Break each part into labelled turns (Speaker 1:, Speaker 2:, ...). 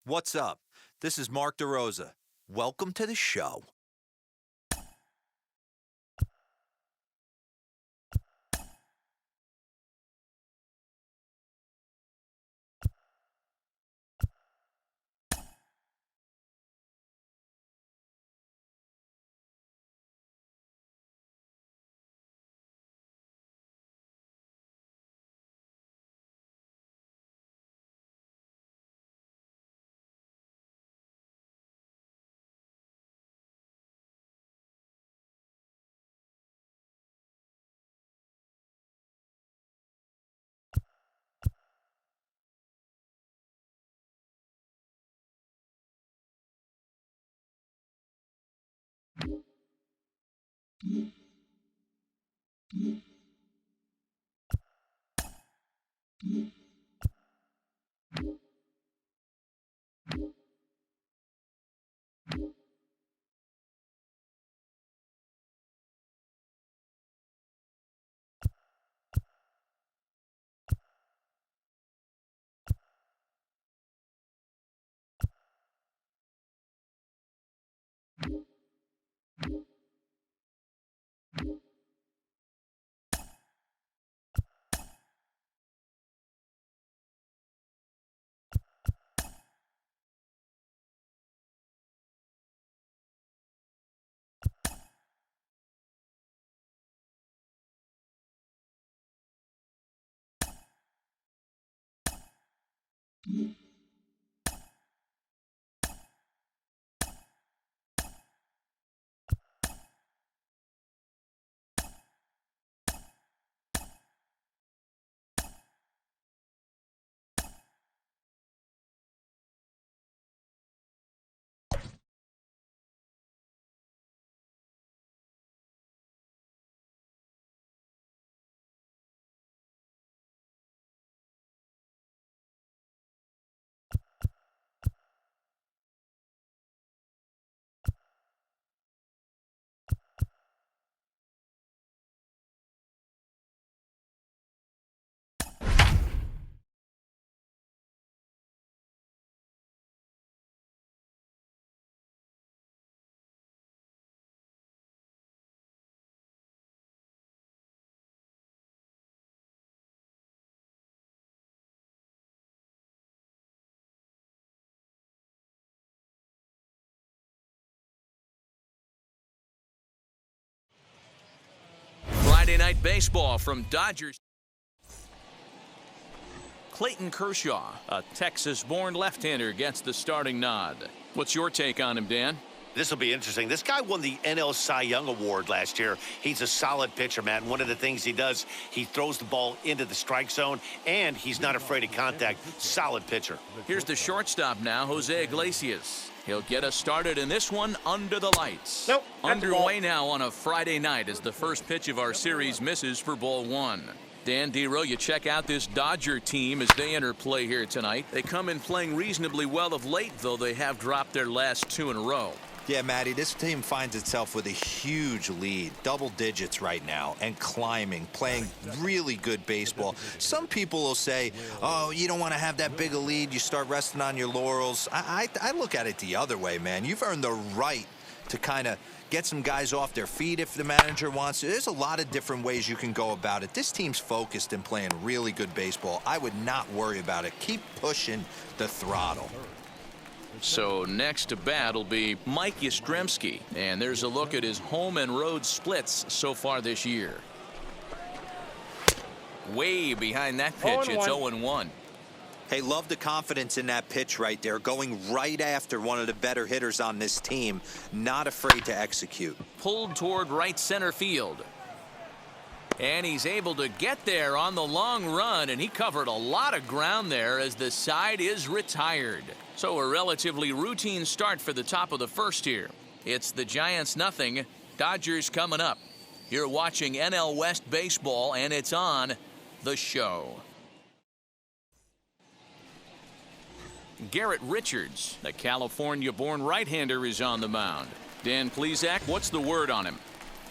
Speaker 1: What's up? This is Mark DeRosa. Welcome to the show.
Speaker 2: Friday Night Baseball from Dodgers. Clayton Kershaw, a Texas-born left-hander, gets the starting nod. What's your take on him, Dan?
Speaker 3: This will be interesting. This guy won the NL Cy Young Award last year. He's a solid pitcher, man. One of the things he does, he throws the ball into the strike zone, and he's not afraid of contact. Solid pitcher.
Speaker 2: Here's the shortstop now, Jose Iglesias. He'll get us started in this one under the lights.
Speaker 3: Nope.
Speaker 2: Underway now on a Friday night as the first pitch of our series misses for ball one. Dan Dero, you check out this Dodger team as they enter play here tonight. They come in playing reasonably well of late, though they have dropped their last two in a row.
Speaker 1: Yeah, Matty, this team finds itself with a huge lead, double digits right now, and climbing, playing really good baseball. Some people will say, oh, you don't want to have that big a lead, you start resting on your laurels. I look at it the other way, man. You've earned the right to kind of get some guys off their feet if the manager wants to. There's a lot of different ways you can go about it. This team's focused and playing really good baseball. I would not worry about it. Keep pushing the throttle.
Speaker 2: So next to bat will be Mike Yastrzemski, and there's a look at his home and road splits so far this year. Way behind that pitch, it's 0-1.
Speaker 1: Hey, love the confidence in that pitch right there, going right after one of the better hitters on this team, not afraid to execute.
Speaker 2: Pulled toward right center field. And he's able to get there on the long run, and he covered a lot of ground there as the side is retired. So a relatively routine start for the top of the first here. It's the Giants nothing, Dodgers coming up. You're watching NL West baseball, and it's on The Show. Garrett Richards, the California-born right-hander, is on the mound. Dan Plesac, what's the word on him?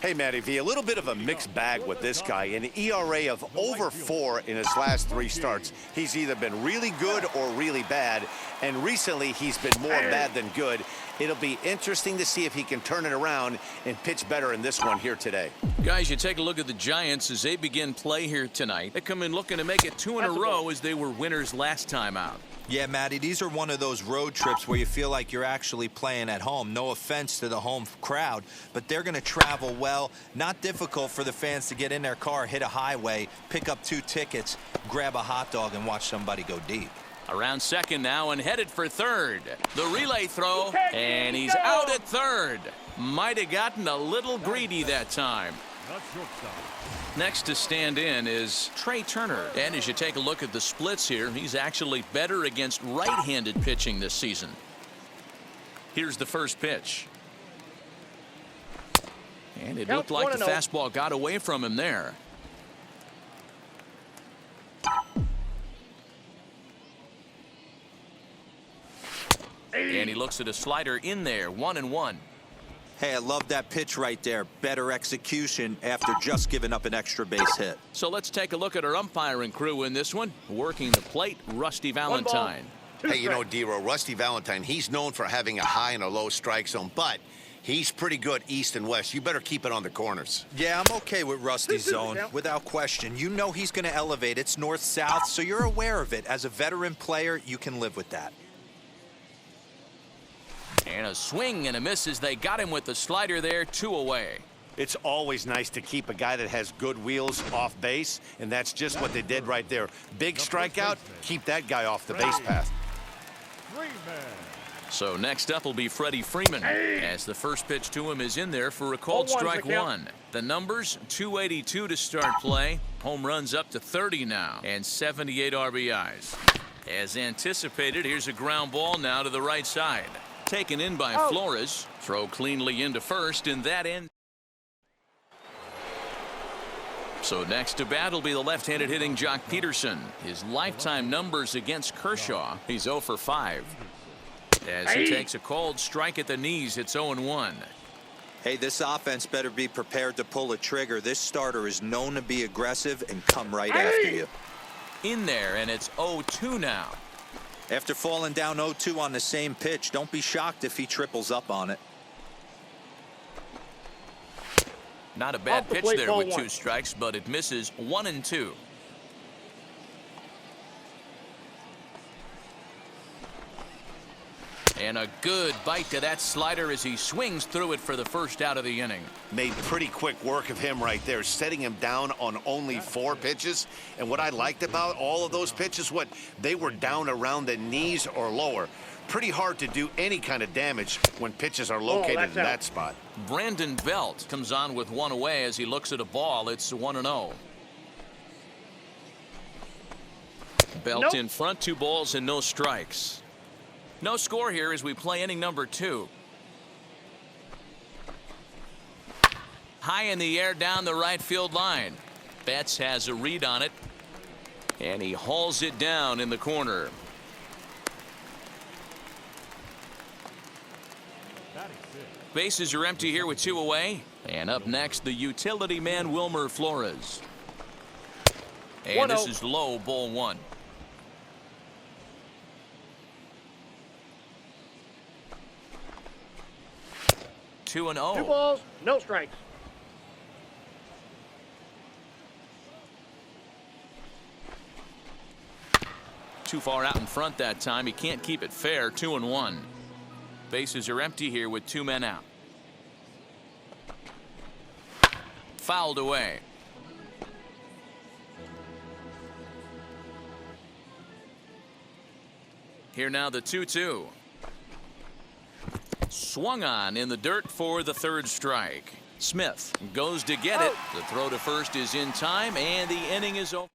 Speaker 3: Hey, Matty V, a little bit of a mixed bag with this guy. An ERA of over 4 in his last 3 starts. He's either been really good or really bad, and recently he's been more bad than good. It'll be interesting to see if he can turn it around and pitch better in this one here today.
Speaker 2: Guys, you take a look at the Giants as they begin play here tonight. They come in looking to make it 2 in a row as they were winners last time out.
Speaker 1: Yeah, Matty, these are one of those road trips where you feel like you're actually playing at home. No offense to the home crowd, but they're going to travel well. Not difficult for the fans to get in their car, hit a highway, pick up 2 tickets, grab a hot dog, and watch somebody go deep.
Speaker 2: Around second now and headed for third. The relay throw, and he's out at third. Might have gotten a little greedy that time. Next to stand in is Trey Turner. And as you take a look at the splits here, he's actually better against right-handed pitching this season. Here's the first pitch. And it looked like the fastball got away from him there. And he looks at a slider in there, 1-1.
Speaker 1: Hey, I love that pitch right there. Better execution after just giving up an extra base hit.
Speaker 2: So let's take a look at our umpiring crew in this one. Working the plate, Rusty Valentine.
Speaker 3: Hey, you know, D-Row, Rusty Valentine, he's known for having a high and a low strike zone, but he's pretty good east and west. You better keep it on the corners.
Speaker 1: Yeah, I'm okay with Rusty's zone, without question. You know he's going to elevate. It's north-south, so you're aware of it. As a veteran player, you can live with that.
Speaker 2: And a swing and a miss as they got him with the slider there, 2 away.
Speaker 3: It's always nice to keep a guy that has good wheels off base, and that's just what they did right there. Big strikeout, keep that guy off the base path.
Speaker 2: So next up will be Freddie Freeman, as the first pitch to him is in there for a called strike 1. The numbers, 282 to start play. Home runs up to 30 now, and 78 RBIs. As anticipated, here's a ground ball now to the right side. Taken in by Flores. Throw cleanly into first, and that end. So next to bat will be the left-handed hitting Jock Peterson. His lifetime numbers against Kershaw, he's 0 for 5. As he takes a cold strike at the knees, it's 0-1.
Speaker 1: Hey, this offense better be prepared to pull a trigger. This starter is known to be aggressive and come right after you.
Speaker 2: In there, and it's 0-2 now.
Speaker 1: After falling down 0-2 on the same pitch, don't be shocked if he triples up on it.
Speaker 2: Not a bad pitch there with 2 strikes, but it misses 1-2. And a good bite to that slider as he swings through it for the first out of the inning.
Speaker 3: Made pretty quick work of him right there, setting him down on only 4 pitches. And what I liked about all of those pitches, they were down around the knees or lower. Pretty hard to do any kind of damage when pitches are located in that spot.
Speaker 2: Brandon Belt comes on with 1 away as he looks at a ball. It's 1-0. Belt in front, 2 balls and no strikes. No score here as we play inning number 2. High in the air down the right field line. Betts has a read on it, and he hauls it down in the corner. Bases are empty here with 2 away. And up next, the utility man Wilmer Flores. And this is low, ball 1. Two
Speaker 4: 2 balls, no strikes.
Speaker 2: Too far out in front that time. He can't keep it fair. 2-1. Bases are empty here with 2 men out. Fouled away. Here now the 2-2. Swung on in the dirt for the 3rd strike. Smith goes to get it. The throw to first is in time, and the inning is over.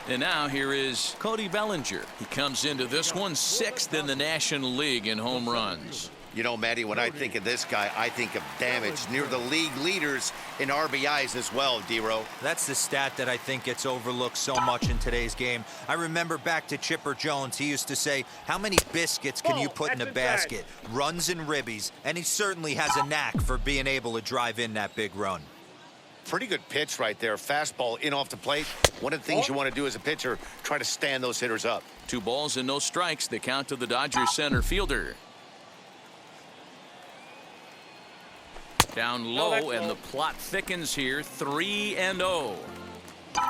Speaker 2: And now here is Cody Bellinger. He comes into this one 6th in the National League in home runs.
Speaker 3: You know, Matty, when I think of this guy, I think of damage. Near the league leaders in RBIs as well, D-Row.
Speaker 1: That's the stat that I think gets overlooked so much in today's game. I remember back to Chipper Jones. He used to say, how many biscuits can you put in a basket? Runs and ribbies. And he certainly has a knack for being able to drive in that big run.
Speaker 3: Pretty good pitch right there. Fastball in off the plate. One of the things you want to do as a pitcher, try to stand those hitters up.
Speaker 2: 2 balls and no strikes. The count to the Dodgers center fielder. Down low, and the plot thickens here. 3-0.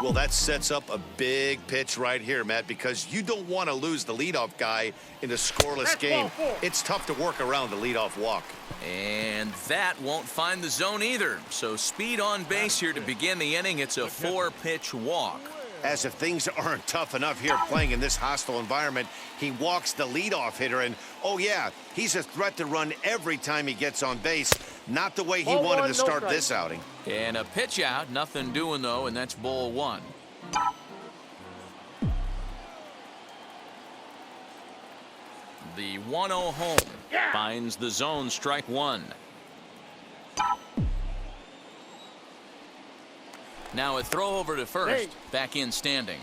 Speaker 3: Well, that sets up a big pitch right here, Matt, because you don't want to lose the leadoff guy in a scoreless game. It's tough to work around the leadoff walk.
Speaker 2: And that won't find the zone either. So speed on base here to begin the inning. It's a 4-pitch walk.
Speaker 3: As if things aren't tough enough here playing in this hostile environment, he walks the leadoff hitter, and oh yeah, he's a threat to run every time he gets on base. Not the way he wanted to start this outing.
Speaker 2: And a pitch out, nothing doing though, and that's ball 1. The 1-0 home finds the zone, strike 1. Now a throw over to first, back in standing.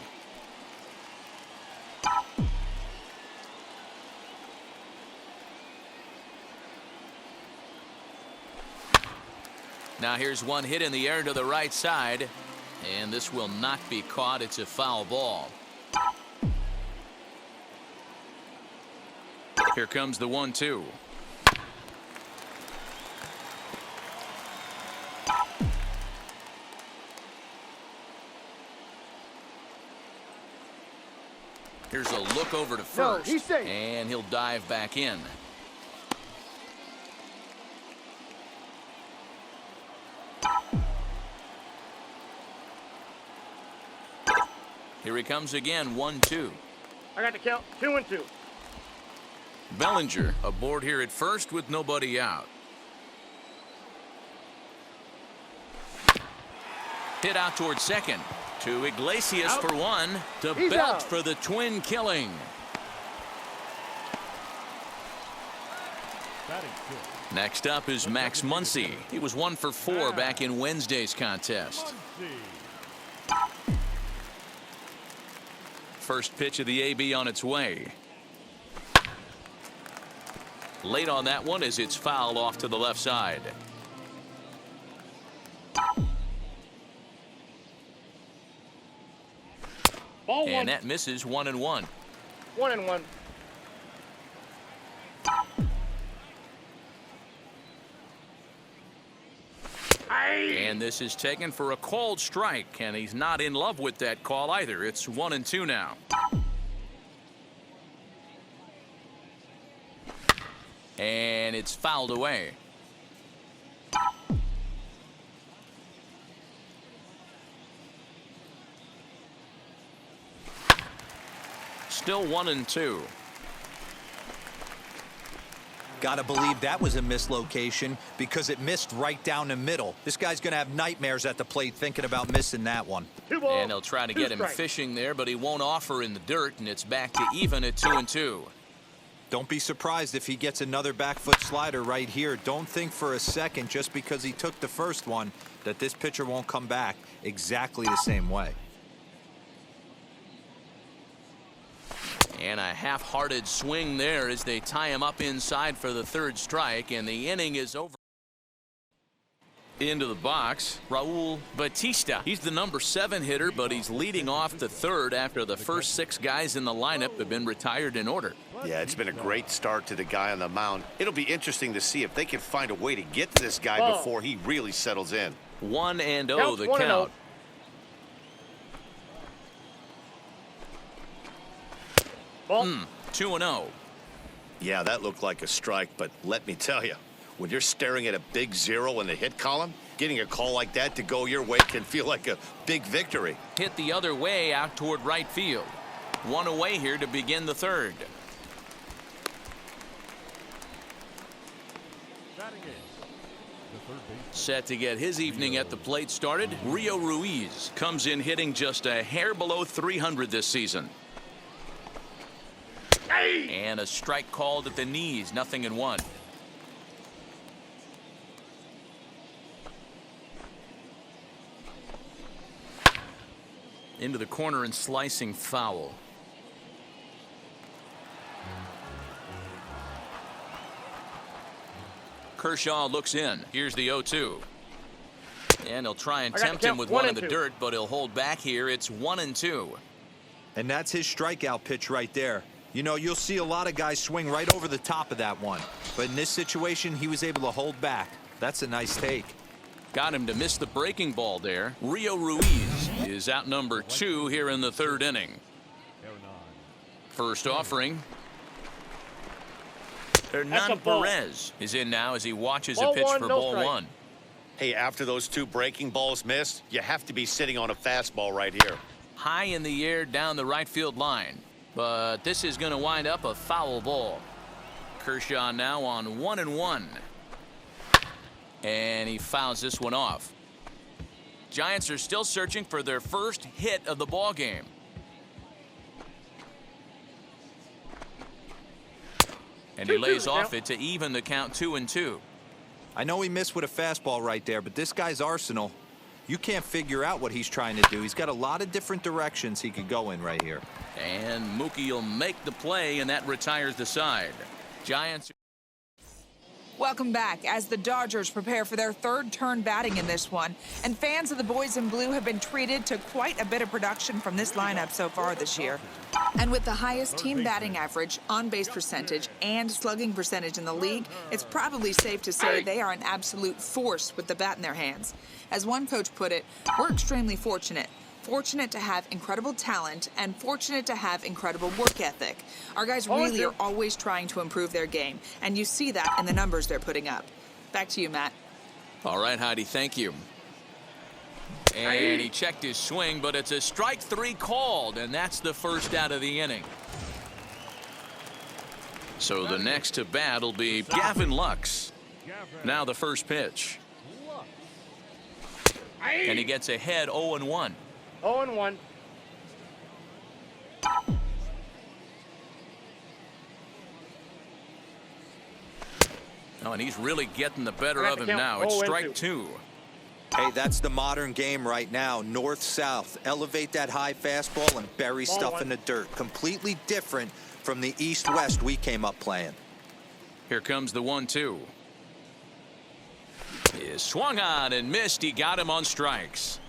Speaker 2: Now here's one hit in the air to the right side, and this will not be caught. It's a foul ball. Here comes the 1-2. Here's a look over to first, and he'll dive back in. Here he comes again, 1-2.
Speaker 4: I got the count, 2-2.
Speaker 2: Bellinger aboard here at first with nobody out. Hit out towards second. To Iglesias for 1. To Belt for the twin killing. Next up is Max Muncy. He was 1 for 4 back in Wednesday's contest. First pitch of the AB on its way. Late on that one as it's fouled off to the left side.
Speaker 4: Ball 1.
Speaker 2: And that misses 1-1.
Speaker 4: 1-1.
Speaker 2: And this is taken for a called strike, and he's not in love with that call either. It's 1-2 now. And it's fouled away. Still 1-2.
Speaker 1: Gotta believe that was a mislocation because it missed right down the middle. This guy's gonna have nightmares at the plate thinking about missing that one.
Speaker 2: And they'll try to get him fishing there, but he won't offer in the dirt, and it's back to even at 2-2.
Speaker 1: Don't be surprised if he gets another back foot slider right here. Don't think for a second, just because he took the first one, that this pitcher won't come back exactly the same way.
Speaker 2: And a half-hearted swing there as they tie him up inside for the 3rd strike, and the inning is over. Into the box, Raul Batista. He's the number 7 hitter, but he's leading off the 3rd after the first 6 guys in the lineup have been retired in order.
Speaker 3: Yeah, it's been a great start to the guy on the mound. It'll be interesting to see if they can find a way to get to this guy before he really settles in.
Speaker 2: 1-0 the count. 2-0.
Speaker 3: Yeah, that looked like a strike, but let me tell you, when you're staring at a big 0 in the hit column, getting a call like that to go your way can feel like a big victory.
Speaker 2: Hit the other way out toward right field. 1 away here to begin the 3rd. Set to get his evening at the plate started, Rio Ruiz comes in hitting just a hair below 300 this season. And a strike called at the knees, 0-1. Into the corner and slicing foul. Kershaw looks in. Here's the 0-2. And he'll try and tempt him with one in the dirt, but he'll hold back here. It's 1-2.
Speaker 1: And that's his strikeout pitch right there. You know, you'll see a lot of guys swing right over the top of that one. But in this situation, he was able to hold back. That's a nice take.
Speaker 2: Got him to miss the breaking ball there. Rio Ruiz is out number 2 here in the 3rd inning. First offering. Hernan Perez is in now as he watches a pitch for ball 1.
Speaker 3: Hey, after those 2 breaking balls missed, you have to be sitting on a fastball right here.
Speaker 2: High in the air down the right field line. But this is going to wind up a foul ball. Kershaw now on 1-1. And he fouls this one off. Giants are still searching for their first hit of the ball game. And he lays off it to even the count 2-2.
Speaker 1: I know he missed with a fastball right there, but this guy's arsenal, you can't figure out what he's trying to do. He's got a lot of different directions he could go in right here.
Speaker 2: And Mookie will make the play, and that retires the side. Giants.
Speaker 5: Welcome back as the Dodgers prepare for their 3rd turn batting in this one. And fans of the boys in blue have been treated to quite a bit of production from this lineup so far this year. And with the highest team batting average, on-base percentage, and slugging percentage in the league, it's probably safe to say they are an absolute force with the bat in their hands. As one coach put it, we're extremely fortunate. Fortunate to have incredible talent and fortunate to have incredible work ethic. Our guys really are always trying to improve their game, and you see that in the numbers they're putting up. Back to you, Matt.
Speaker 2: All right, Heidi, thank you. And he checked his swing, but it's a strike 3 called, and that's the first out of the inning. So the next to bat will be Gavin Lux. Now the first pitch. And he gets ahead 0-1.
Speaker 4: 0-1.
Speaker 2: Oh, and he's really getting the better of him now. It's strike 2.
Speaker 1: Hey, that's the modern game right now. North-south. Elevate that high fastball and bury stuff in the dirt. Completely different from the east-west we came up playing.
Speaker 2: Here comes the 1-2. He swung on and missed. He got him on strikes.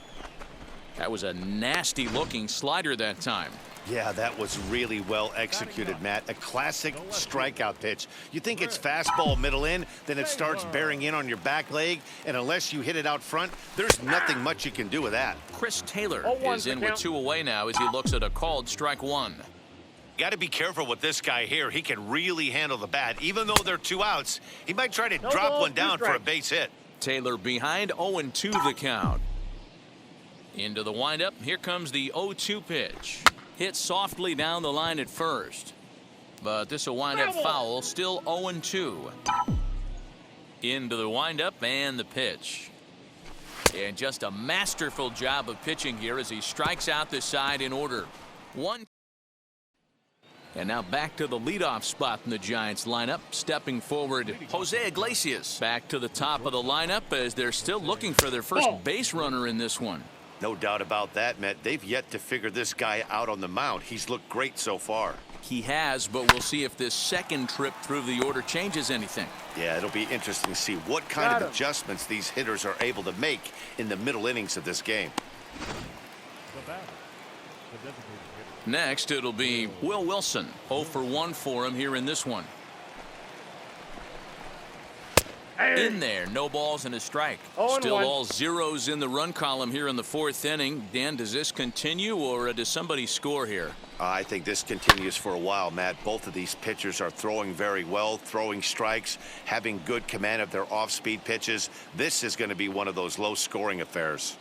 Speaker 2: That was a nasty-looking slider that time.
Speaker 3: Yeah, that was really well executed, Matt. A classic strikeout pitch. You think it's fastball middle in, then it starts bearing in on your back leg, and unless you hit it out front, there's nothing much you can do with that.
Speaker 2: Chris Taylor is in with 2 away now as he looks at a called strike 1.
Speaker 3: Got to be careful with this guy here. He can really handle the bat. Even though they're 2 outs, he might try to drop one down for a base hit.
Speaker 2: Taylor behind 0-2 the count. Into the windup. Here comes the 0-2 pitch. Hit softly down the line at first. But this will wind up foul. Still 0-2. Into the windup and the pitch. And just a masterful job of pitching here as he strikes out the side in order. 1. And now back to the leadoff spot in the Giants lineup. Stepping forward, Jose Iglesias. Back to the top of the lineup as they're still looking for their first base runner in this one.
Speaker 3: No doubt about that, Matt. They've yet to figure this guy out on the mound. He's looked great so far.
Speaker 2: He has, but we'll see if this second trip through the order changes anything.
Speaker 3: Yeah, it'll be interesting to see what kind of adjustments these hitters are able to make in the middle innings of this game.
Speaker 2: Next, it'll be Will Wilson. 0 for 1 for him here in this one. In there, no balls and a strike. Still all zeros in the run column here in the 4th inning. Dan, does this continue or does somebody score here?
Speaker 3: I think this continues for a while, Matt. Both of these pitchers are throwing very well, throwing strikes, having good command of their off-speed pitches. This is going to be one of those low-scoring affairs.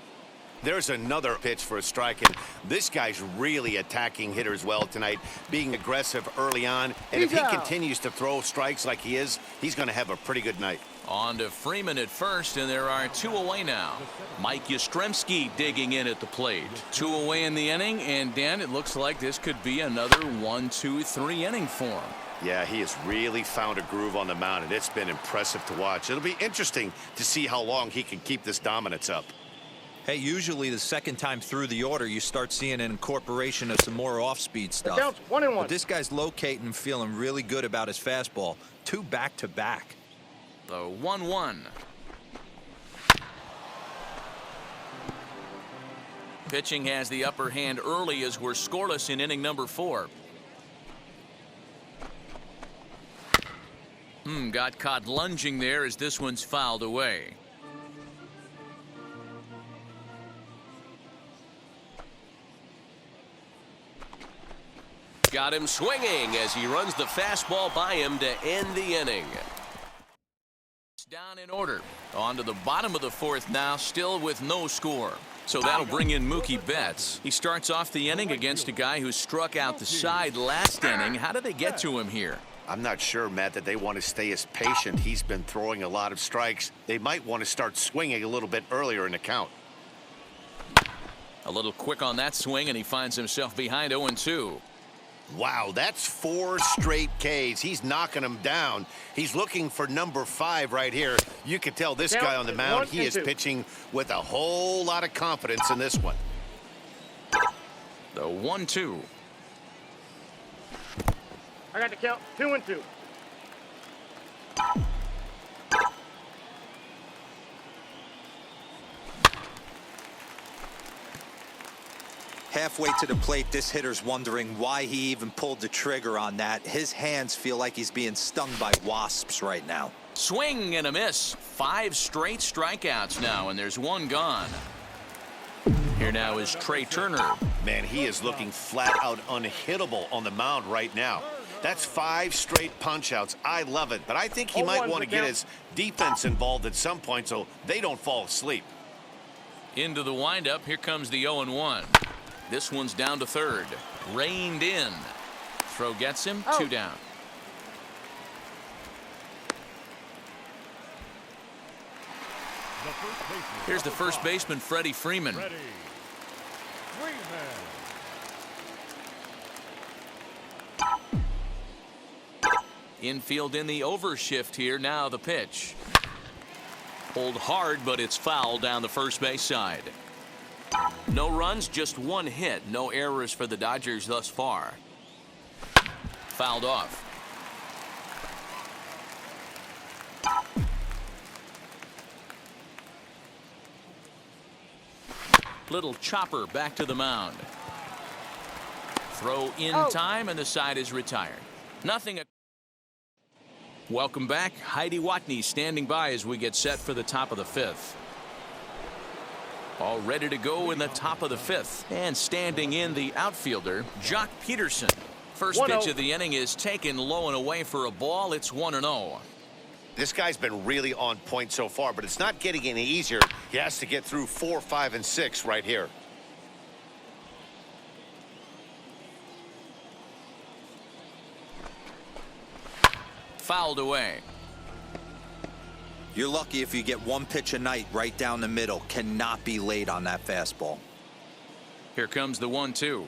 Speaker 3: There's another pitch for a strike, and this guy's really attacking hitters well tonight, being aggressive early on. And if he continues to throw strikes like he is, he's going to have a pretty good night.
Speaker 2: On to Freeman at first, and there are 2 away now. Mike Yastrzemski digging in at the plate. 2 away in the inning, and Dan, it looks like this could be another 1-2-3 inning for him.
Speaker 3: Yeah, he has really found a groove on the mound, and it's been impressive to watch. It'll be interesting to see how long he can keep this dominance up.
Speaker 1: Hey, usually the second time through the order, you start seeing an incorporation of some more off-speed stuff.
Speaker 4: Counts 1-1.
Speaker 1: But this guy's locating and feeling really good about his fastball. 2 back-to-back.
Speaker 2: The 1-1. Pitching has the upper hand early as we're scoreless in inning number 4. Got caught lunging there as this one's fouled away.
Speaker 6: Got him swinging as he runs the fastball by him to end the inning.
Speaker 2: It's down in order. On to the bottom of the 4th now, still with no score. So that'll bring in Mookie Betts. He starts off the inning against a guy who struck out the side last inning. How do they get to him here?
Speaker 3: I'm not sure, Matt, that they want to stay as patient. He's been throwing a lot of strikes. They might want to start swinging a little bit earlier in the count.
Speaker 2: A little quick on that swing, and he finds himself behind 0-2.
Speaker 3: Wow, that's 4 straight Ks. He's knocking them down. He's looking for number 5 right here. You can tell this guy on the mound, he is pitching with a whole lot of confidence in this one.
Speaker 2: The 1-2.
Speaker 4: I got the count 2-2.
Speaker 1: Halfway to the plate, this hitter's wondering why he even pulled the trigger on that. His hands feel like he's being stung by wasps right now.
Speaker 2: Swing and a miss. 5 straight strikeouts now, and there's 1 gone. Here now is Trey Turner.
Speaker 3: Man, he is looking flat out unhittable on the mound right now. That's 5 straight punch-outs. I love it, but I think he might want to get his defense involved at some point so they don't fall asleep.
Speaker 2: Into the windup. Here comes the 0-1. This one's down to 3rd. Reined in. Throw gets him. 2 down. Here's the first baseman, Freddie Freeman. Infield in the overshift here. Now the pitch. Pulled hard, but it's foul down the first base side. No runs, just 1 hit. No errors for the Dodgers thus far. Fouled off. Little chopper back to the mound. Throw in time, and the side is retired. Nothing. Welcome back. Heidi Watney standing by as we get set for the top of the 5th. All ready to go in the top of the 5th. And standing in the outfielder, Jock Peterson. First pitch of the inning is taken low and away for a ball. It's 1-0.
Speaker 3: This guy's been really on point so far, but it's not getting any easier. He has to get through 4, 5, and 6 right here.
Speaker 2: Fouled away.
Speaker 1: You're lucky if you get 1 pitch a night right down the middle. Cannot be late on that fastball.
Speaker 2: Here comes the 1-2.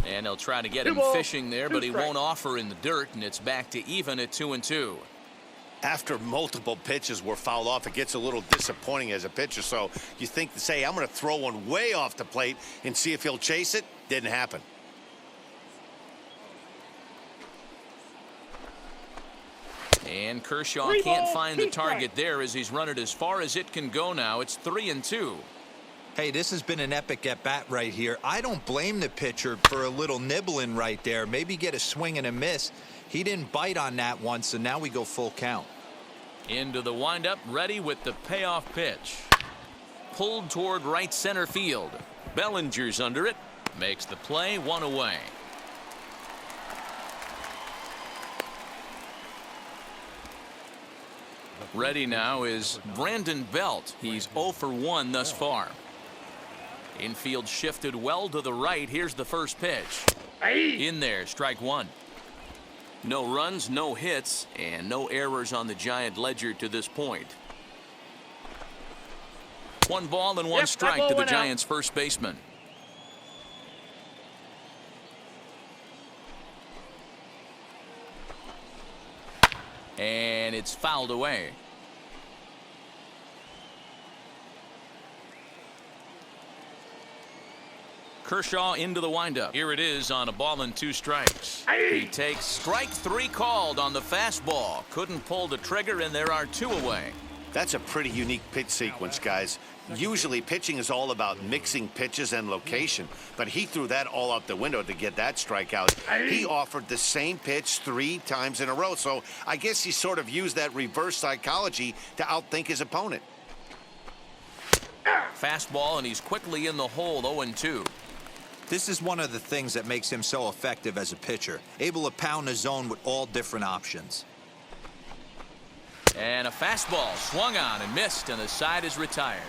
Speaker 2: And they'll try to get him fishing there, but he won't offer in the dirt, and it's back to even at 2-2.
Speaker 3: After multiple pitches were fouled off, it gets a little disappointing as a pitcher. So you think to say, I'm going to throw one way off the plate and see if he'll chase it. Didn't happen.
Speaker 2: And Kershaw can't find the target there as he's run it as far as it can go now. It's 3-2.
Speaker 1: Hey, this has been an epic at-bat right here. I don't blame the pitcher for a little nibbling right there. Maybe get a swing and a miss. He didn't bite on that one, so now we go full count.
Speaker 2: Into the windup, ready with the payoff pitch. Pulled toward right center field. Bellinger's under it. Makes the play, 1 away. Ready now is Brandon Belt. He's 0 for 1 thus far. Infield shifted well to the right. Here's the first pitch. In there, strike 1. No runs, no hits, and no errors on the Giant ledger to this point. 1 ball and 1 strike to the Giants' first baseman. And it's fouled away. Kershaw into the windup. Here it is on a ball and 2 strikes. He takes strike 3 called on the fastball. Couldn't pull the trigger, and there are 2 away.
Speaker 3: That's a pretty unique pitch sequence, guys. Usually pitching is all about mixing pitches and location, but he threw that all out the window to get that strikeout. He offered the same pitch 3 times in a row, so I guess he sort of used that reverse psychology to outthink his opponent.
Speaker 2: Fastball, and he's quickly in the hole, 0-2.
Speaker 1: This is one of the things that makes him so effective as a pitcher, able to pound the zone with all different options.
Speaker 2: And a fastball swung on and missed, and the side is retired.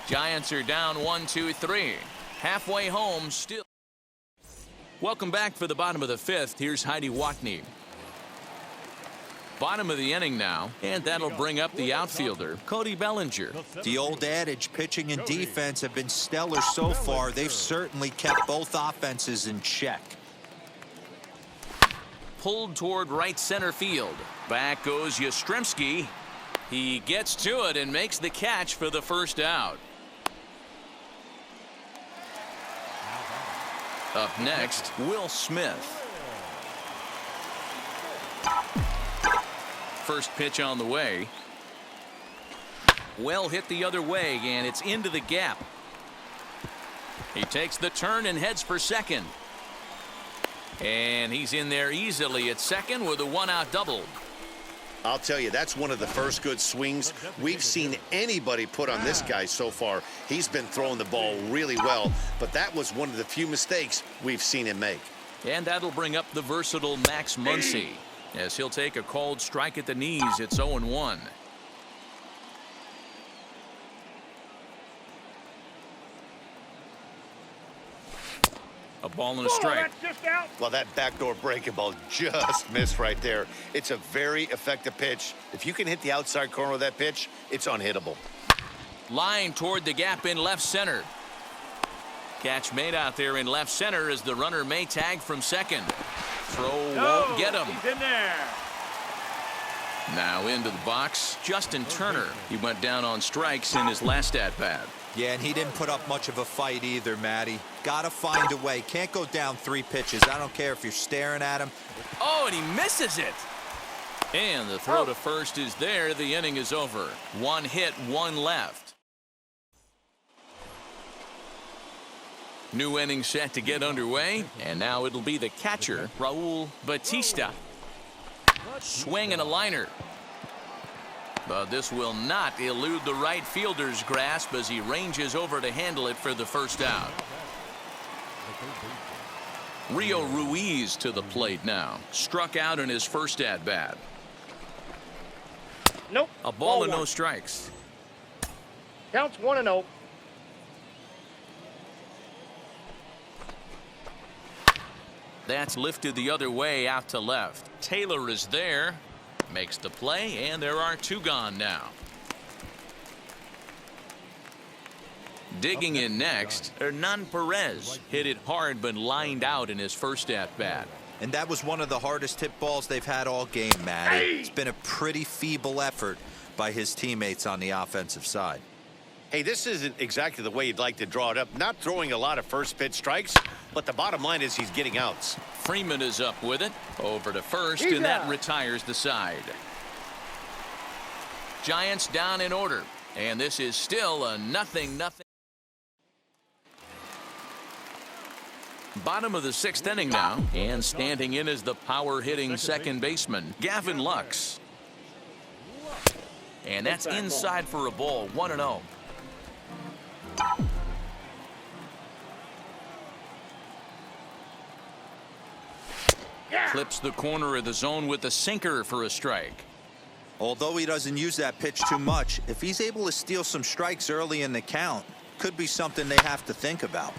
Speaker 2: Giants are down 1-2-3. Halfway home still. Welcome back for the bottom of the 5th. Here's Heidi Watney. Bottom of the inning now, and that'll bring up the outfielder, Cody Bellinger.
Speaker 1: The old adage, pitching and defense have been stellar so far. They've certainly kept both offenses in check.
Speaker 2: Pulled toward right center field. Back goes Yastrzemski. He gets to it and makes the catch for the first out. Up next, Will Smith. First pitch on the way. Well hit the other way, and it's into the gap. He takes the turn and heads for second. And he's in there easily at second with a 1-out double.
Speaker 3: I'll tell you, that's one of the first good swings we've seen anybody put on this guy so far. He's been throwing the ball really well, but that was one of the few mistakes we've seen him make.
Speaker 2: And that'll bring up the versatile Max Muncy, as he'll take a called strike at the knees. It's 0-1. A ball and a strike.
Speaker 3: Well, that backdoor breaking ball just missed right there. It's a very effective pitch. If you can hit the outside corner of that pitch, it's unhittable.
Speaker 2: Line toward the gap in left center. Catch made out there in left center as the runner may tag from second. Throw won't get him.
Speaker 4: He's in there.
Speaker 2: Now into the box, Justin Turner. He went down on strikes in his last at-bat.
Speaker 1: Yeah, and he didn't put up much of a fight either, Matty. Gotta find a way. Can't go down 3 pitches. I don't care if you're staring at him.
Speaker 2: Oh, and he misses it. And the throw to first is there. The inning is over. 1 hit, 1 left. New inning set to get underway, and now it'll be the catcher, Raul Batista. Swing and a liner. But this will not elude the right fielder's grasp as he ranges over to handle it for the first out. Rio Ruiz to the plate now. Struck out in his first at-bat.
Speaker 4: Nope.
Speaker 2: A ball and no strikes.
Speaker 4: Counts 1-0.
Speaker 2: That's lifted the other way out to left. Taylor is there. Makes the play, and there are 2 gone now. Digging in next, Hernan Perez hit it hard but lined out in his first at-bat.
Speaker 1: And that was one of the hardest hit balls they've had all game, Matty. It's been a pretty feeble effort by his teammates on the offensive side.
Speaker 3: Hey, this isn't exactly the way you'd like to draw it up. Not throwing a lot of first pitch strikes, but the bottom line is he's getting outs.
Speaker 2: Freeman is up with it. Over to first, and that retires the side. Giants down in order, and this is still a 0-0. Bottom of the 6th inning now, and standing in is the power-hitting second baseman, Gavin Lux. And that's inside for a ball, 1-0. Clips the corner of the zone with the sinker for a strike.
Speaker 1: Although he doesn't use that pitch too much, if he's able to steal some strikes early in the count, could be something they have to think about.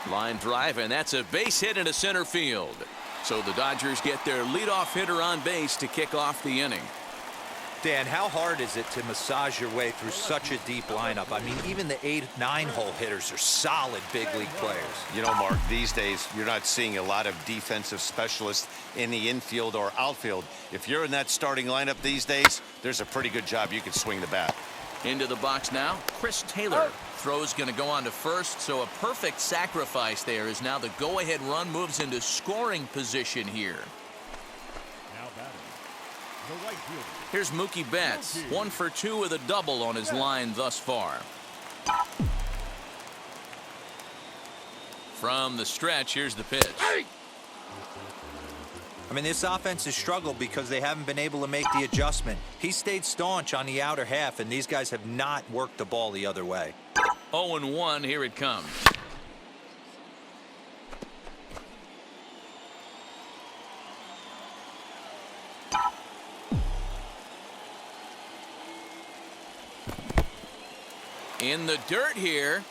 Speaker 2: Line drive, and that's a base hit into center field. So the Dodgers get their leadoff hitter on base to kick off the inning.
Speaker 1: Dan, how hard is it to massage your way through such a deep lineup? I mean, even the 8, 9-hole hitters are solid big league players.
Speaker 3: You know, Mark, these days you're not seeing a lot of defensive specialists in the infield or outfield. If you're in that starting lineup these days, there's a pretty good job you can swing the bat.
Speaker 2: Into the box now, Chris Taylor. Throw's going to go on to first, so a perfect sacrifice there as now the go-ahead run moves into scoring position here.
Speaker 7: Now batting, the right fielder.
Speaker 2: Here's Mookie Betts, 1 for 2 with a double on his line thus far. From the stretch, here's the pitch.
Speaker 1: I mean, this offense has struggled because they haven't been able to make the adjustment. He stayed staunch on the outer half, and these guys have not worked the ball the other way.
Speaker 2: 0-1, here it comes. In the dirt here,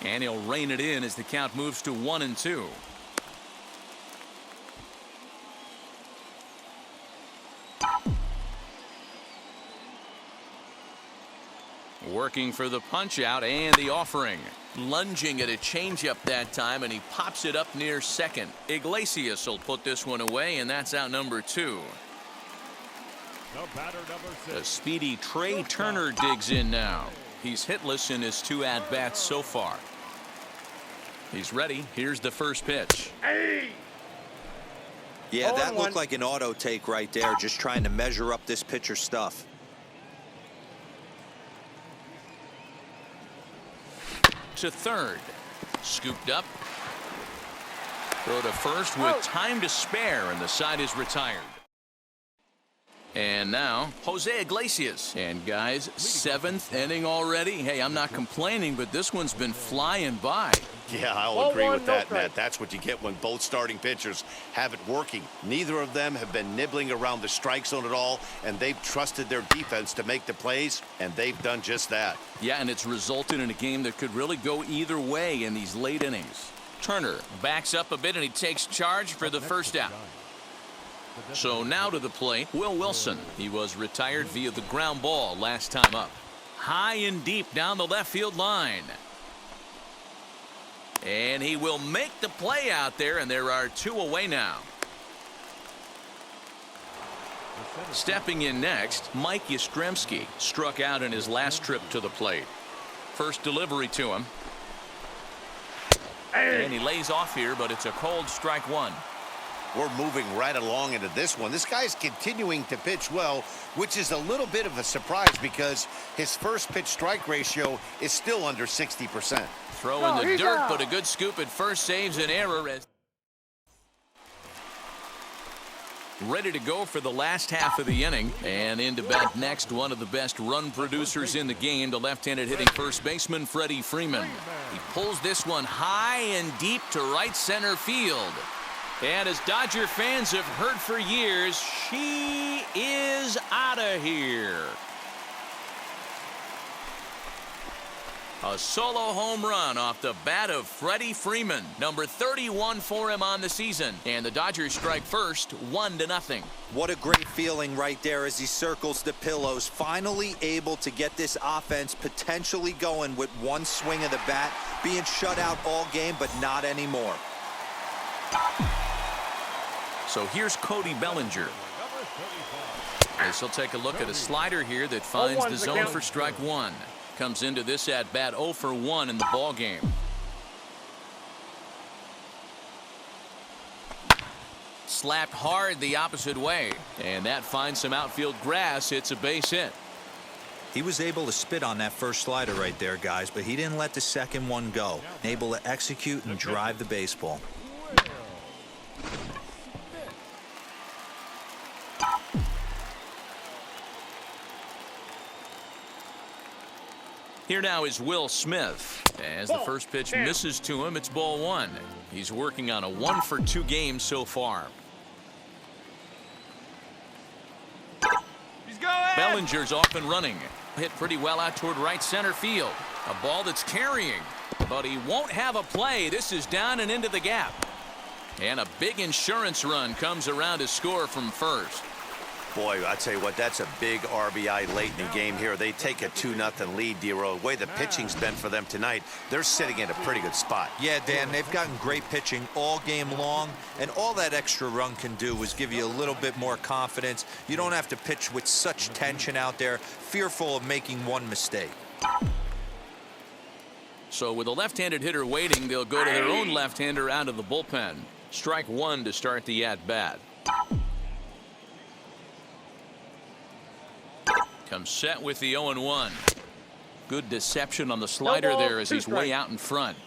Speaker 2: and he'll rein it in as the count moves to 1-2. Working for the punch out and the offering. Lunging at a changeup that time, and he pops it up near second. Iglesias will put this one away, and that's out number 2.
Speaker 7: The batter, number 6.
Speaker 2: The speedy Trey Turner digs in now. He's hitless in his 2 at-bats so far. He's ready. Here's the first pitch.
Speaker 1: Yeah, that looked like an auto take right there, just trying to measure up this pitcher's stuff.
Speaker 2: To third. Scooped up. Throw to first with time to spare, and the side is retired. And now Jose Iglesias. And guys, 7th inning already. Hey, I'm not complaining, but this one's been flying by.
Speaker 3: Yeah, I'll agree with that, Matt. That's what you get when both starting pitchers have it working. Neither of them have been nibbling around the strike zone at all, and they've trusted their defense to make the plays, and they've done just that.
Speaker 2: Yeah, and it's resulted in a game that could really go either way in these late innings. Turner backs up a bit, and he takes charge for the first out. So now to the plate, Will Wilson. He was retired via the ground ball last time up. High and deep down the left field line. And he will make the play out there, and there are 2 away now. Stepping in next, Mike Yastrzemski struck out in his last trip to the plate. First delivery to him. And he lays off here, but it's a cold strike 1.
Speaker 3: We're moving right along into this one. This guy's continuing to pitch well, which is a little bit of a surprise because his first pitch strike ratio is still under 60%.
Speaker 2: Throw in the dirt, but a good scoop at first saves an error. Ready to go for the last half of the inning. And in to bat next, one of the best run producers in the game, the left-handed hitting first baseman, Freddie Freeman. He pulls this one high and deep to right center field. And as Dodger fans have heard for years, she is out of here. A solo home run off the bat of Freddie Freeman, number 31 for him on the season. And the Dodgers strike first, 1-0.
Speaker 1: What a great feeling right there as he circles the pillows, finally able to get this offense potentially going with one swing of the bat, being shut out all game, but not anymore.
Speaker 2: So here's Cody Bellinger. This will take a look at a slider here that finds the zone for strike 1. Comes into this at bat 0 for 1 in the ball game. Slapped hard the opposite way, and that finds some outfield grass. It's a base hit.
Speaker 1: He was able to spit on that first slider right there, guys, but he didn't let the second one go. Able to execute and drive the baseball.
Speaker 2: Here now is Will Smith. As the first pitch misses to him, it's ball 1. He's working on a 1 for 2 game so far.
Speaker 4: He's going.
Speaker 2: Bellinger's off and running. Hit pretty well out toward right center field. A ball that's carrying, but he won't have a play. This is down and into the gap. And a big insurance run comes around to score from first.
Speaker 3: Boy, I tell you what, that's a big RBI late in the game here. They take a 2-0 lead, D-Row. The way the pitching's been for them tonight, they're sitting in a pretty good spot.
Speaker 1: Yeah, Dan, they've gotten great pitching all game long, and all that extra run can do is give you a little bit more confidence. You don't have to pitch with such tension out there, fearful of making one mistake.
Speaker 2: So with a left-handed hitter waiting, they'll go to their own left-hander out of the bullpen. Strike one to start the at-bat. Comes set with the 0-1. Good deception on the slider there as he's way out in front.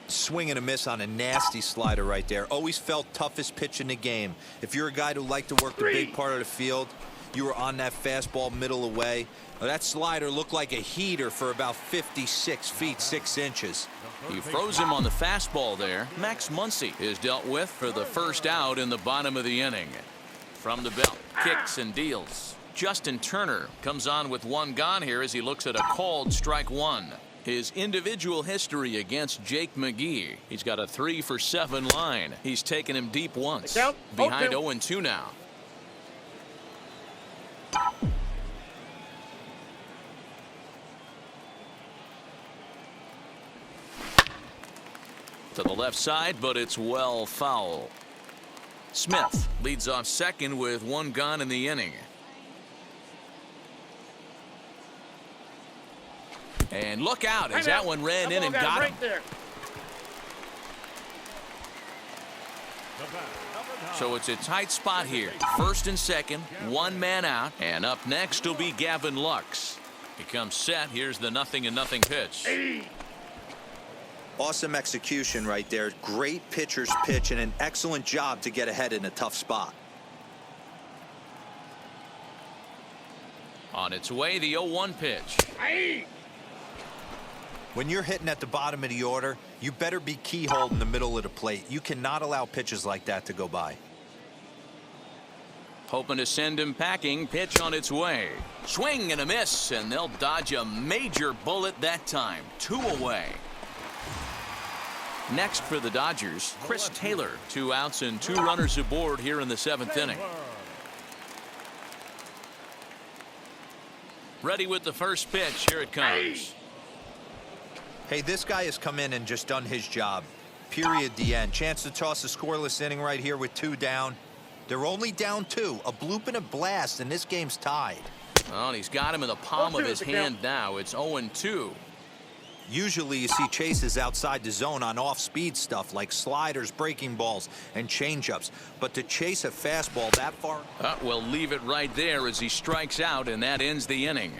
Speaker 1: Swing and a miss on a nasty slider right there. Always felt toughest pitch in the game. If you're a guy who liked to work the big part of the field, you were on that fastball middle away. Well, that slider looked like a heater for about 56 feet 6 inches.
Speaker 2: He froze him on the fastball there. Max Muncy is dealt with for the first out in the bottom of the inning. From the belt, kicks and deals. Justin Turner comes on with one gone here as he looks at a called strike one. His individual history against Jake McGee. He's got a 3-for-7 line. He's taken him deep once. Behind 0-2 now. To the left side, but it's well foul. Smith leads off second with one gone in the inning. And look out as that one ran in and got him. So it's a tight spot here. First and second, one man out. And up next will be Gavin Lux. He comes set. Here's the 0-0 pitch.
Speaker 1: Awesome execution right there. Great pitcher's pitch and an excellent job to get ahead in a tough spot.
Speaker 2: On its way, the 0-1 pitch.
Speaker 1: When you're hitting at the bottom of the order, you better be keyholed in the middle of the plate. You cannot allow pitches like that to go by.
Speaker 2: Hoping to send him packing. Pitch on its way. Swing and a miss, and they'll dodge a major bullet that time. 2 away. Next for the Dodgers, Chris Taylor. 2 outs and 2 runners aboard here in the 7th inning. Ready with the first pitch. Here it comes.
Speaker 1: Hey, this guy has come in and just done his job. Period. The end. Chance to toss a scoreless inning right here with 2 down. They're only down 2. A bloop and a blast, and this game's tied.
Speaker 2: Well, and he's got him in the palm of his hand now. It's 0-2.
Speaker 1: Usually you see chases outside the zone on off-speed stuff like sliders, breaking balls, and changeups. But to chase a fastball that far...
Speaker 2: We'll leave it right there as he strikes out, and that ends the inning.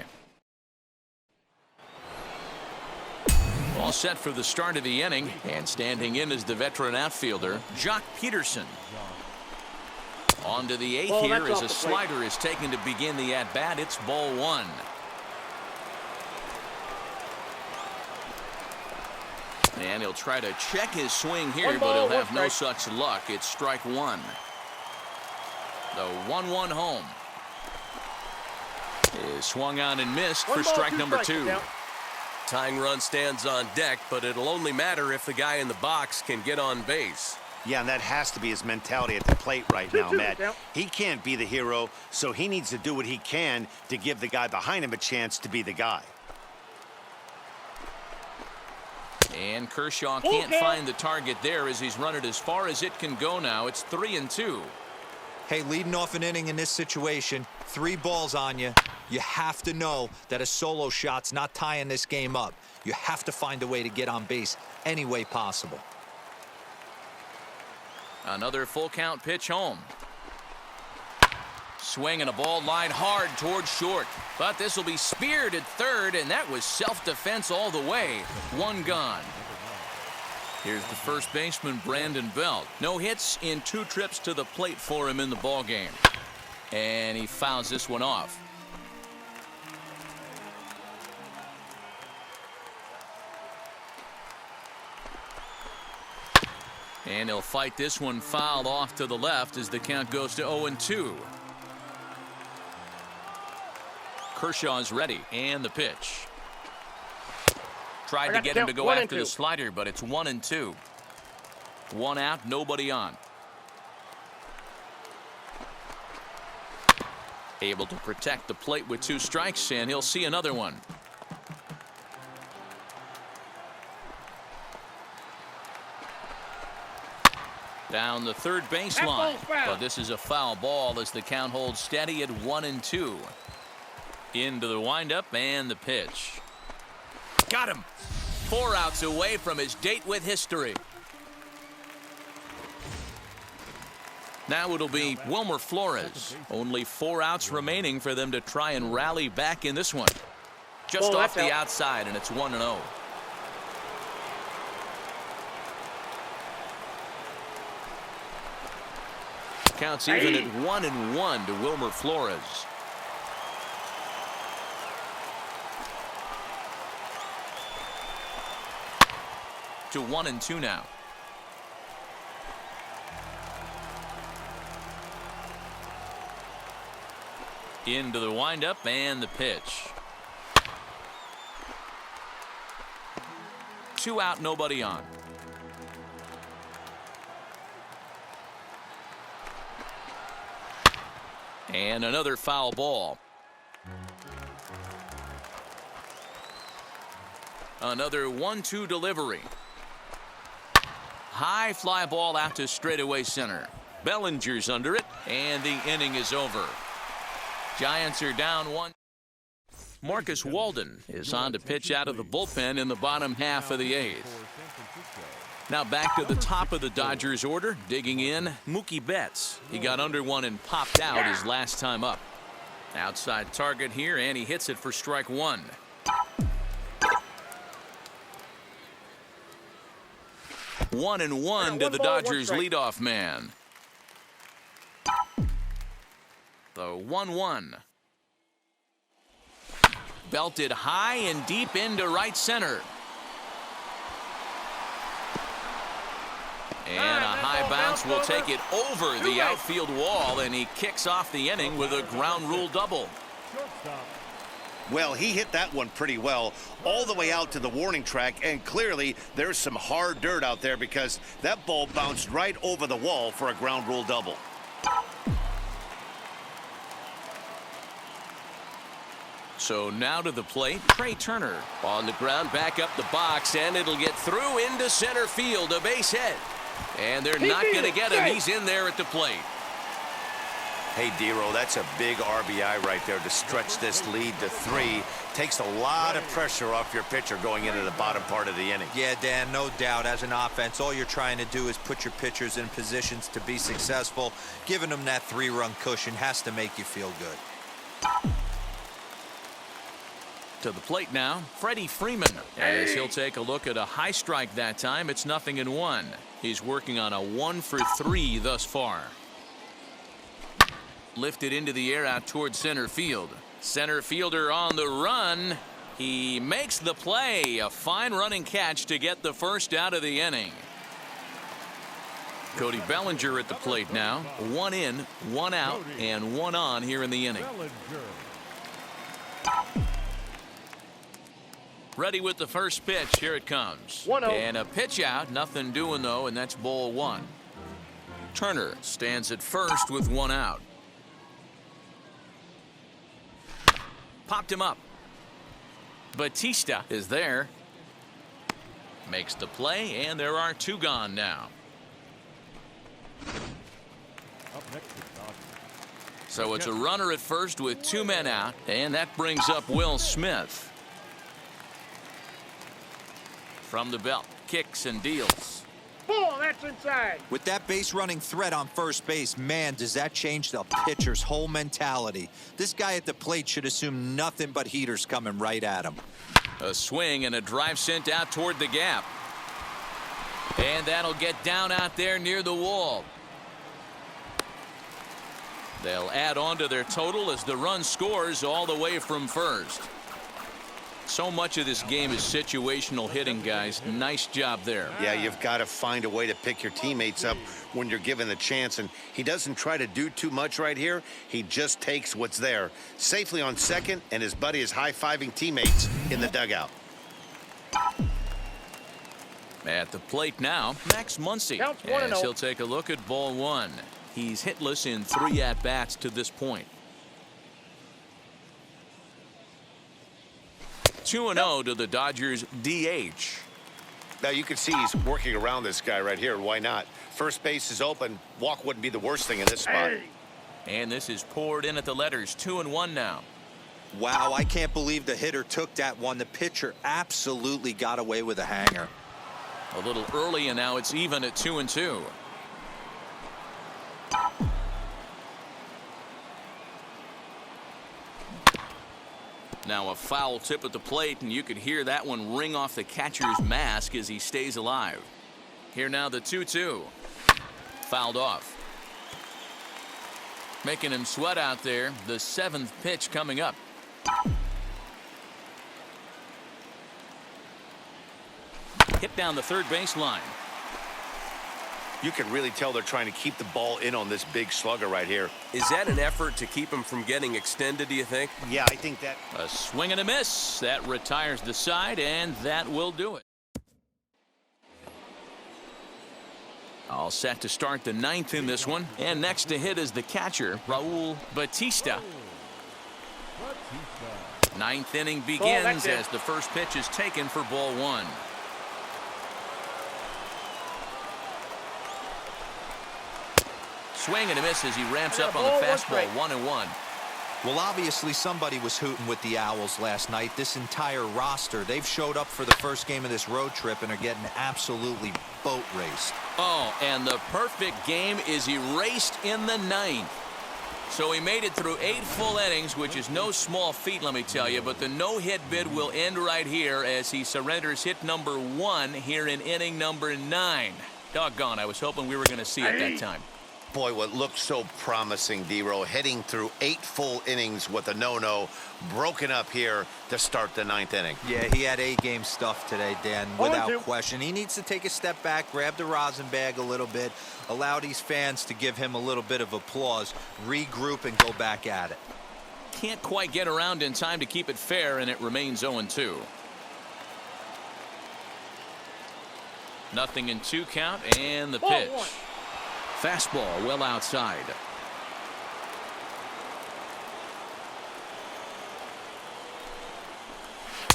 Speaker 2: All set for the start of the inning, and standing in is the veteran outfielder, Jock Peterson. On to the 8th here as a slider is taken to begin the at-bat. It's ball 1. And he'll try to check his swing here, but he'll have no such luck. It's strike 1. The 1-1 home is swung on and missed for strike number 2.
Speaker 6: Tying run stands on deck, but it'll only matter if the guy in the box can get on base.
Speaker 3: Yeah, and that has to be his mentality at the plate right now, Matt. He can't be the hero, so he needs to do what he can to give the guy behind him a chance to be the guy.
Speaker 2: And Kershaw can't find the target there as he's run it as far as it can go now. It's 3-2.
Speaker 1: Hey, leading off an inning in this situation, 3 balls on you. You have to know that a solo shot's not tying this game up. You have to find a way to get on base any way possible.
Speaker 2: Another full count pitch home. Swing and a ball line hard towards short. But this will be speared at third, and that was self-defense all the way. 1 gone. Here's the first baseman, Brandon Belt. No hits in 2 trips to the plate for him in the ballgame. And he fouls this one off. And he'll fight this one fouled off to the left as the count goes to 0-2. Kershaw's ready, and the pitch. Tried to get him to go after the slider, but it's 1-2. 1 out, nobody on. Able to protect the plate with 2 strikes, and he'll see another one. Down the third baseline, but this is a foul ball as the count holds steady at 1-2. Into the windup and the pitch. Got him. 4 outs away from his date with history. Now it'll be Wilmer Flores. Only 4 outs remaining for them to try and rally back in this one. Just off the outside, and it's 1-0. Counts even at 1-1 to Wilmer Flores. To 1-2 now. Into the windup and the pitch. 2 out, nobody on. And another foul ball. Another 1-2 delivery. High fly ball out to straightaway center. Bellinger's under it, and the inning is over. Giants are down 1. Marcus Walden is on to pitch out of the bullpen in the bottom half of the 8th. Now back to the top of the Dodgers order, digging in, Mookie Betts. He got under one and popped out his last time up. Outside target here, and he hits it for strike 1. One and one to the Dodgers leadoff man. The 1-1. Belted high and deep into right center. And a high bounce will take it over the outfield wall, and he kicks off the inning with a ground rule double.
Speaker 3: Well, he hit that one pretty well all the way out to the warning track, and clearly there's some hard dirt out there because that ball bounced right over the wall for a ground rule double.
Speaker 2: So now to the plate, Trey Turner on the ground, back up the box, and it'll get through into center field, a base hit. And they're not going to get him. He's in there at the plate.
Speaker 3: Hey, D-Roll, that's a big RBI right there to stretch this lead to 3. Takes a lot of pressure off your pitcher going into the bottom part of the inning.
Speaker 1: Yeah, Dan, no doubt. As an offense, all you're trying to do is put your pitchers in positions to be successful. Giving them that 3-run cushion has to make you feel good.
Speaker 2: To the plate now, Freddie Freeman, as he'll take a look at a high strike that time. It's 0-1. He's working on a 1-for-3 thus far. Lifted into the air out towards center field. Center fielder on the run. He makes the play. A fine running catch to get the first out of the inning. Cody Bellinger at the plate now. 1 in, 1 out, and 1 on here in the inning. Ready with the first pitch. Here it comes.
Speaker 4: 1-0.
Speaker 2: And a pitch out. Nothing doing, though, and that's ball 1. Turner stands at first with 1 out. Popped him up. Batista is there. Makes the play, and there are 2 gone now. So it's a runner at first with 2 men out, and that brings up Will Smith. From the belt, kicks and deals.
Speaker 4: Ball, that's inside.
Speaker 1: With that base running threat on first base, man, does that change the pitcher's whole mentality. This guy at the plate should assume nothing but heaters coming right at him.
Speaker 2: A swing and a drive sent out toward the gap. And that'll get down out there near the wall. They'll add on to their total as the run scores all the way from first. So much of this game is situational hitting, guys. Nice job there.
Speaker 3: Yeah, you've got to find a way to pick your teammates up when you're given the chance, and he doesn't try to do too much right here. He just takes what's there. Safely on second, and his buddy is high-fiving teammates in the dugout.
Speaker 2: At the plate now, Max Muncy, as he'll take a look at ball 1. He's hitless in 3 at-bats to this point. 2-0 to the Dodgers DH.
Speaker 3: Now you can see he's working around this guy right here. Why not? First base is open. Walk wouldn't be the worst thing in this spot.
Speaker 2: And this is poured in at the letters. 2-1 now.
Speaker 1: Wow, I can't believe the hitter took that one. The pitcher absolutely got away with a hanger.
Speaker 2: A little early, and now it's even at 2-2. Now a foul tip at the plate, and you could hear that one ring off the catcher's mask as he stays alive. Here now the 2-2. Fouled off. Making him sweat out there. The 7th pitch coming up. Hit down the third baseline.
Speaker 3: You can really tell they're trying to keep the ball in on this big slugger right here.
Speaker 6: Is that an effort to keep him from getting extended, do you think?
Speaker 3: Yeah, I think that.
Speaker 2: A swing and a miss. That retires the side, and that will do it. All set to start the 9th in this one. And next to hit is the catcher, Raul Batista. 9th inning begins as the first pitch is taken for ball 1. Swing and a miss as he ramps up on the fastball. 1-1.
Speaker 1: Well, obviously somebody was hooting with the Owls last night. This entire roster, they've showed up for the first game of this road trip and are getting absolutely boat raced.
Speaker 2: Oh, and the perfect game is erased in the 9th. So he made it through 8 full innings, which is no small feat, let me tell you. But the no-hit bid will end right here as he surrenders hit number 1 here in inning number 9. Doggone, I was hoping we were going to see it that time.
Speaker 3: Boy, what looked so promising, D-Row, heading through 8 full innings with a no-no, broken up here to start the 9th inning.
Speaker 1: Yeah, he had A-game stuff today, Dan, without question. He needs to take a step back, grab the rosin bag a little bit, allow these fans to give him a little bit of applause, regroup, and go back at it.
Speaker 2: Can't quite get around in time to keep it fair, and it remains 0-2. Nothing in 2 count, and the pitch. Fastball well outside.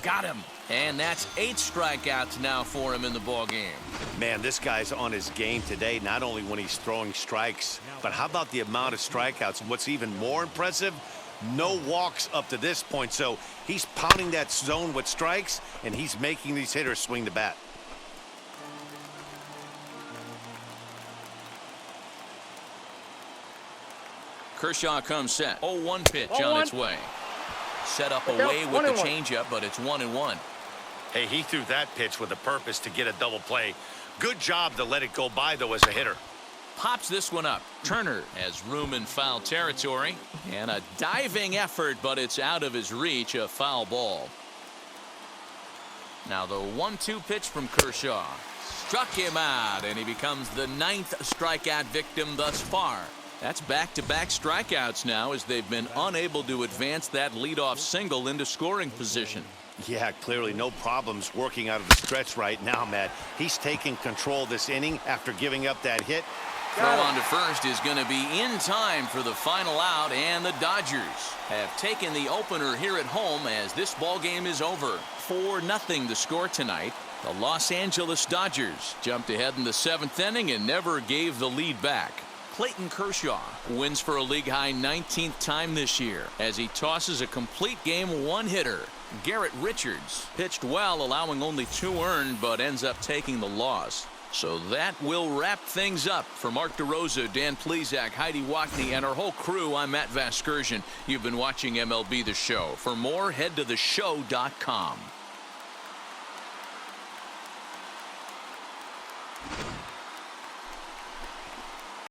Speaker 2: Got him. And that's 8 strikeouts now for him in the ball game.
Speaker 3: Man, this guy's on his game today, not only when he's throwing strikes, but how about the amount of strikeouts? What's even more impressive, no walks up to this point. So he's pounding that zone with strikes, and he's making these hitters swing the bat.
Speaker 2: Kershaw comes set. 0-1 pitch on its way. Set up away with the changeup, but it's 1-1.
Speaker 3: Hey, he threw that pitch with a purpose to get a double play. Good job to let it go by, though, as a hitter.
Speaker 2: Pops this one up. Turner has room in foul territory. And a diving effort, but it's out of his reach. A foul ball. Now the 1-2 pitch from Kershaw. Struck him out, and he becomes the 9th strikeout victim thus far. That's back-to-back strikeouts now as they've been unable to advance that leadoff single into scoring position.
Speaker 3: Yeah, clearly no problems working out of the stretch right now, Matt. He's taking control this inning after giving up that hit.
Speaker 2: Throw on to first is going to be in time for the final out, and the Dodgers have taken the opener here at home as this ball game is over. 4-0 the score tonight. The Los Angeles Dodgers jumped ahead in the 7th inning and never gave the lead back. Clayton Kershaw wins for a league-high 19th time this year as he tosses a complete game 1-hitter. Garrett Richards pitched well, allowing only 2 earned, but ends up taking the loss. So that will wrap things up. For Mark DeRosa, Dan Plesac, Heidi Watney, and our whole crew, I'm Matt Vasgersian. You've been watching MLB The Show. For more, head to theshow.com.